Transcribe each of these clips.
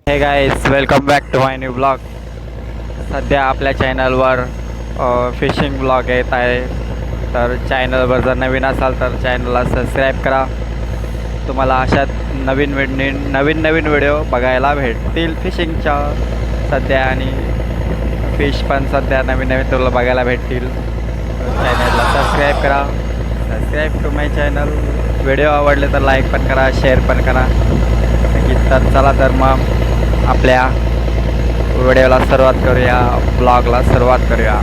हे guys, welcome back to my new blog. सध्या आपल्या चॅनलवर फिशिंग ब्लॉग येत आहे. तर चॅनलवर जर नवीन असाल तर चॅनलला सबस्क्राईब करा. तुम्हाला अशात नवीन व्हिडिओ बघायला भेटतील फिशिंगच्या सध्या, आणि फिश पण सध्या नवीन तुला बघायला भेटतील. चॅनलला सबस्क्राईब करा. Subscribe to my channel. व्हिडिओ आवडले तर लाईक पण करा, शेअर पण करा. तर चला तर मग आपल्या व्हिडिओला सुरुवात करूया, ब्लॉगला सुरुवात करूया.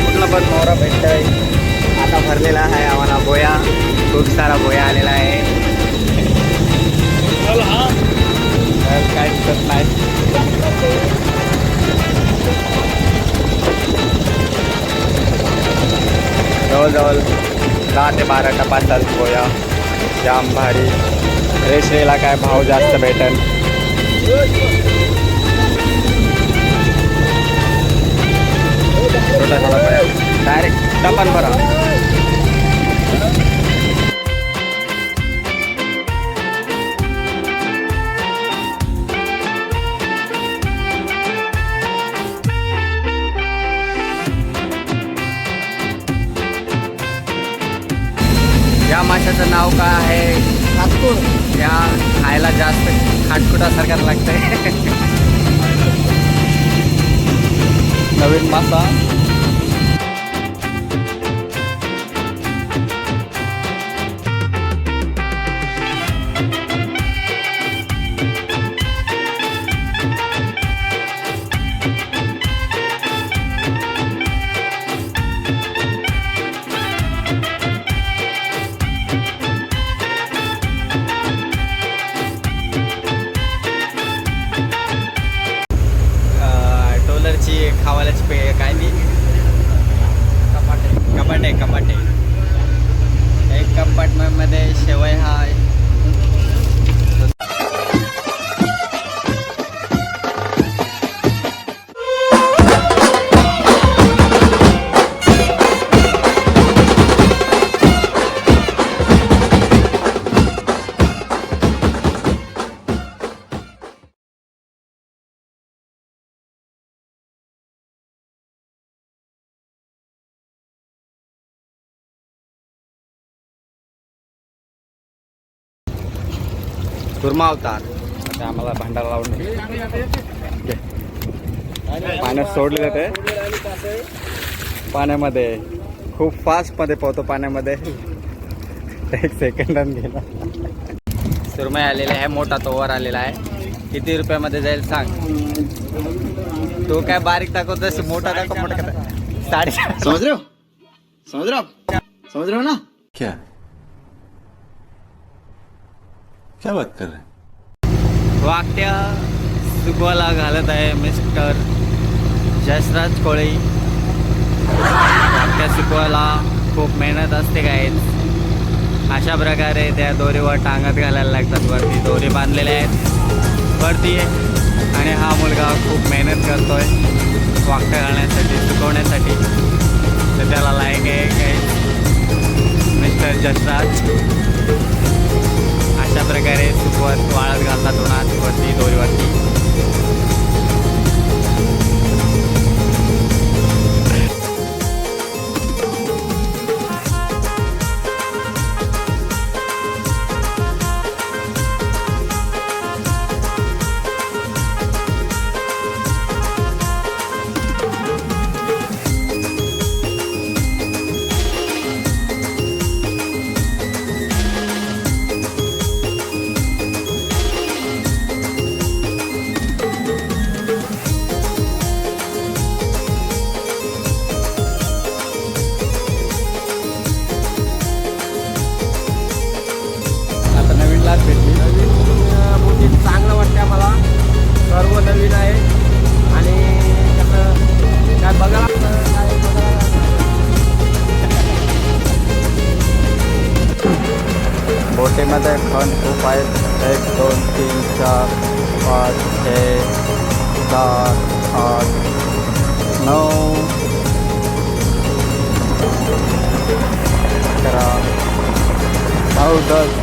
कुठला पण मोरा भेटतोय. आता भरलेला आहे आम्हाला बोया, खूप सारा बोया आलेला आहे. काय दिसत नाही. जवळजवळ 10 ते 12 टपा चालतो बोया. जाम भारी. रेशेला काय भाव जास्त भेटेल. डायरेक्ट टपान भरा. या माशाचं नाव काय आहे? खाटकूट. या खायला जास्त खाटकुटासारखाच लागतंय. नवीन मासा. खावायलाच पे काय नाही. कपाटे एक कंपार्टमेंटमध्ये शेवय हाय. कुर्मावतार. आता आम्हाला भांडारा लावून पाण्यात सोडले जाते. पाण्यामध्ये खूप फास्टमध्ये पोहतो. पाण्यामध्ये 1 सेकंदात गेला. सुरमई आलेला आहे. मोठा तोवर आलेला आहे. किती रुपयामध्ये जाईल सांग? तो काय बारीक दाखवतो, मोठा दाखव. मोठा 4.5. समझ रहे हो ना? क्या बात कर रहे हैं? वाकट्या सुकवाला घालत आहे मिस्टर जसराज कोळी. वाकट्या सुकवायला खूप मेहनत असते. काय हा अशा प्रकारे त्या दोरीवर टांगत घालायला लागतात. वरती दोरी बांधलेल्या आहेत वरती आणि हा मुलगा खूप मेहनत करतोय वाकट्या घालण्यासाठी सुकवण्यासाठी. तर त्याला लायक आहे काही मिस्टर जसराज. अशा प्रकारे सुकवत वाळत घालतात उन्हात वरती दोरीवरती. बोटीत चांगलं वाटतं आम्हाला. सर्व नवीन आहे आणि कसं काय बघा बोटीमध्ये खण खूप आहेत. 1 2 3 4 5 6 7 8 9 11 9 10.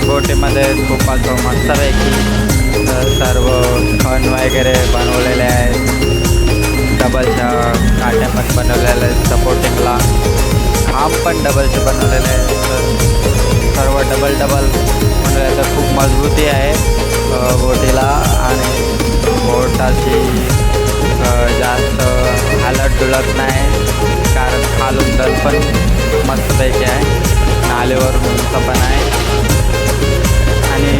बोटीमध्ये खूप असं मस्तपैकी सर्व खण वगैरे बनवलेले आहेत. डबलच्या काट्या पण बनवलेल्या आहेत. सपोर्टिंगला खांब पण डबलचे बनवलेले आहेत. तर सर्व डबल बनवले तर खूप मजबूती आहे बोटीला आणि बोटाची जास्त हालत डुलत नाही कारण खालून दल पण मस्तपैकी आहे. नालेवर उंच पण आहे. आणि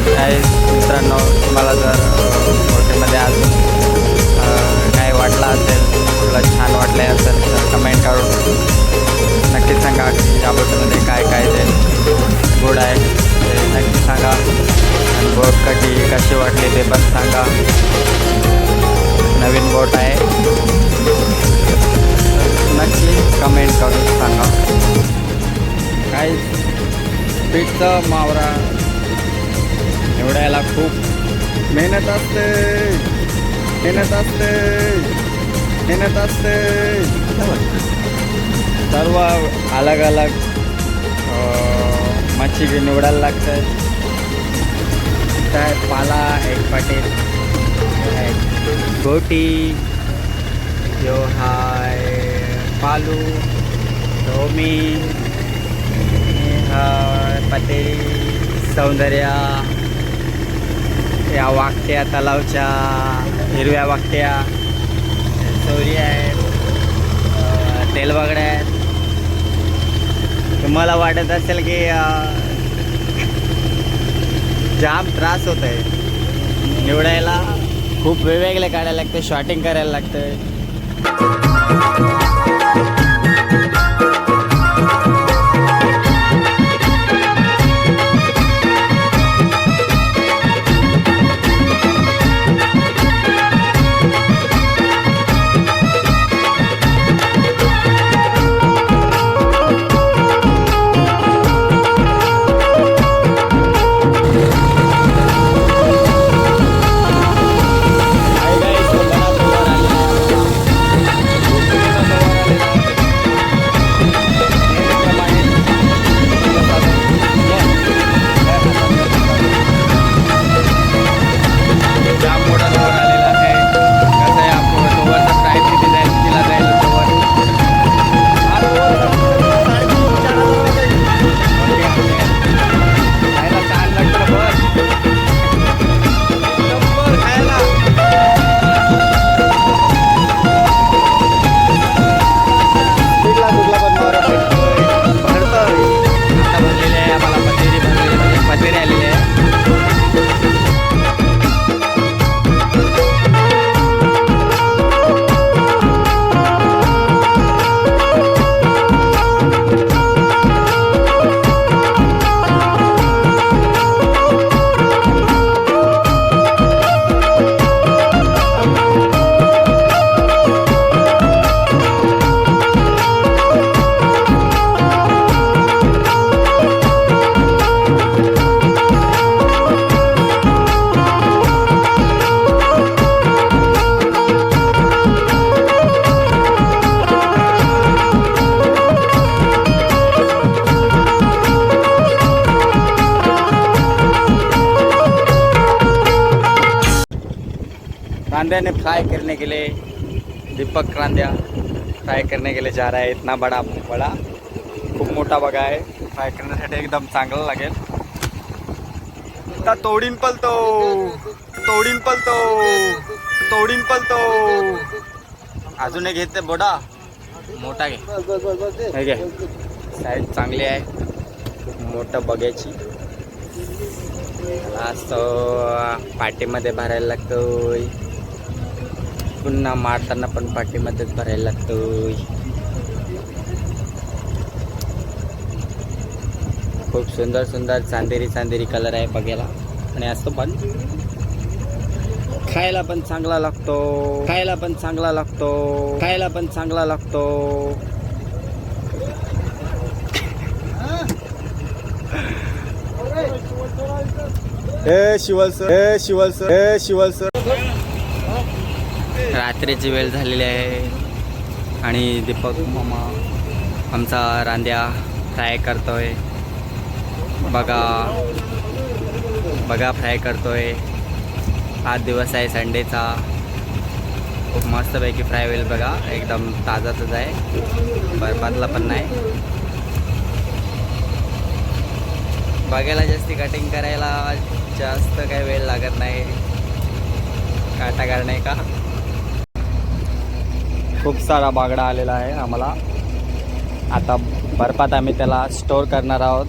काय मित्रांनो तुम्हाला जर बोटीमध्ये अजून काय वाटलं असेल तुला छान वाटले असेल तर कमेंट करून नक्की सांगा की या बोटीमध्ये काय काय ते गुड आहे ते नक्की सांगा. आणि बोट कशी वाटली ते पण सांगा. नवीन बोट आहे नक्की कमेंट करून सांगा. काही स्पीडचा मावरा निवडायला खूप मेहनत असते. सर्व अलग अलग मच्छी निवडायला लागतं. काय पाला एक पाटील गोटी यो हाय पालू धोमी पतेरी सौंदर्या या वाकट्या तलावच्या हिरव्या वाकट्या चौरी आहेत. तेलबागड्या आहेत. तुम्हाला वाटत असेल की जाम त्रास होत आहे निवडायला. खूप वेगवेगळे काढायला लागते. शॉटिंग करायला लागतं. रांध्या ने फ्राई करने के लिए, दीपक रांध्या फ्राय करने के लिए जा रहा है. इतना बडा खूप मोठा बघा आहे. फ्राय करण्यासाठी एकदम चांगला लागेल. आता तोडीन पलतो. अजून एक घेते बोडा मोठा घे. साईज चांगली आहे खूप मोठं बघायची. असं पाठीमध्ये भरायला लागतोय. पुन्हा मारताना पण पाठीमध्येच भरायला लागतोय. खूप सुंदर सुंदर चांदेरी कलर आहे बघायला. आणि असतो पण खायला पण चांगला लागतो. शिवल सर. रात्रीची वेळ झालेली आहे आणि दीपक मामा आमचा रांध्या फ्राय करतोय. बघा फ्राय करतोय. हा दिवस आहे संडेचा. खूप मस्तपैकी फ्राय होईल बघा. एकदम ताजाच आहे. बर्फातला पण नाही. बघायला जास्ती कटिंग करायला जास्त काही वेळ लागत नाही. काटागार नाही का. खूप सारा बागडा आलेला आहे आम्हाला. आता बर्फात आम्ही त्याला स्टोर करणार आहोत.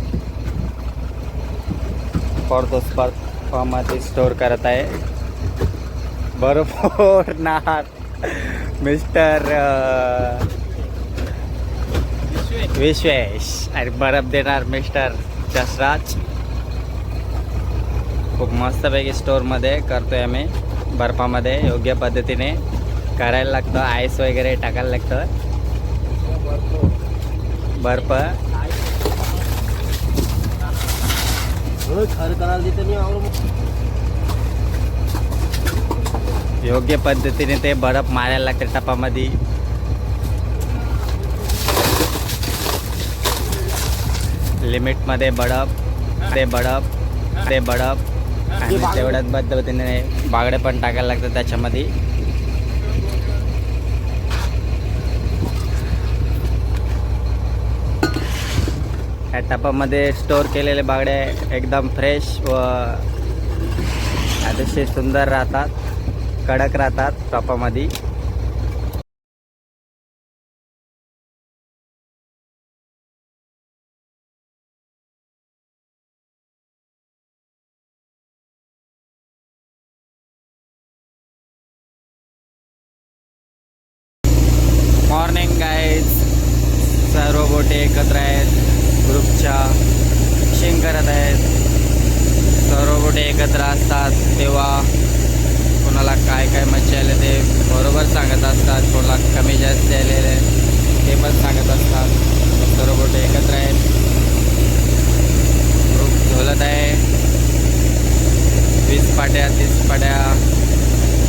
बर्फामध्ये स्टोर करत आहे. बर्फ फोडणार मिस्टर विश्वेश आणि बर्फ देणार मिस्टर जसराज. खूप मस्तपैकी स्टोअरमध्ये करतोय आम्ही. बर्फामध्ये योग्य पद्धतीने करायला लागतं. आईस वगैरे टाकायला लागतं. बर्फ योग्य पद्धतीने ते बर्फ मारायला लागते टपामध्ये. लिमिटमध्ये बर्फ आणि तेवढ्याच पद्धतीने बागडे पण टाकायला लागतात त्याच्यामध्ये. या टपामध्ये स्टोअर केलेले बागडे एकदम फ्रेश व अतिशय सुंदर राहतात. कडक राहतात टपामध्ये. Morning guys. सर्व बोटे एकत्र आहेत. ग्रुपच्या फिशिंग करत आहेत. सर्व बोटे एकत्र असतात तेव्हा कोणाला काय काय मच्छी आले ते बरोबर सांगत असतात. कोणाला कमी जास्त आलेले ते पण सांगत असतात. सर्व बोटे एकत्र आहेत. ग्रुप झोलत आहे. 20 पाट्या 30 पाट्या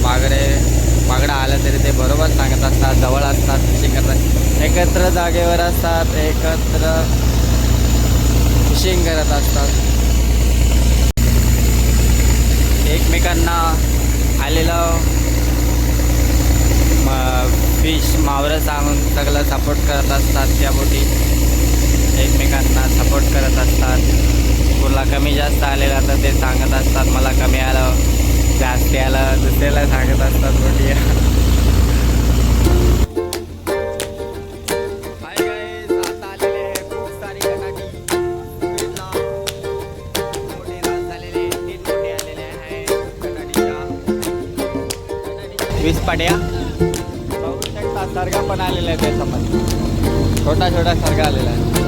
बागडा आला तरी ते बरोबर सांगत असतात. जवळ असतात. फिशिंग करतात. एकत्र जागेवर असतात. एकत्र फिशिंग करत असतात. एकमेकांना आलेलं फिश मावरं सांगून सगळं सपोर्ट करत असतात. त्या बोटी एकमेकांना सपोर्ट करत असतात. कोणाला कमी जास्त आलेलं तर ते सांगत असतात मला कमी आलं जास्ती आलं. दुसऱ्याला सांगत असतात बोटी. आता आलेले खूप सारी कटाटी. 20 पाट्या बघू शकता. सरगा पण आलेला आहे त्याच्यामध्ये. छोटा सरगा आलेला आहे.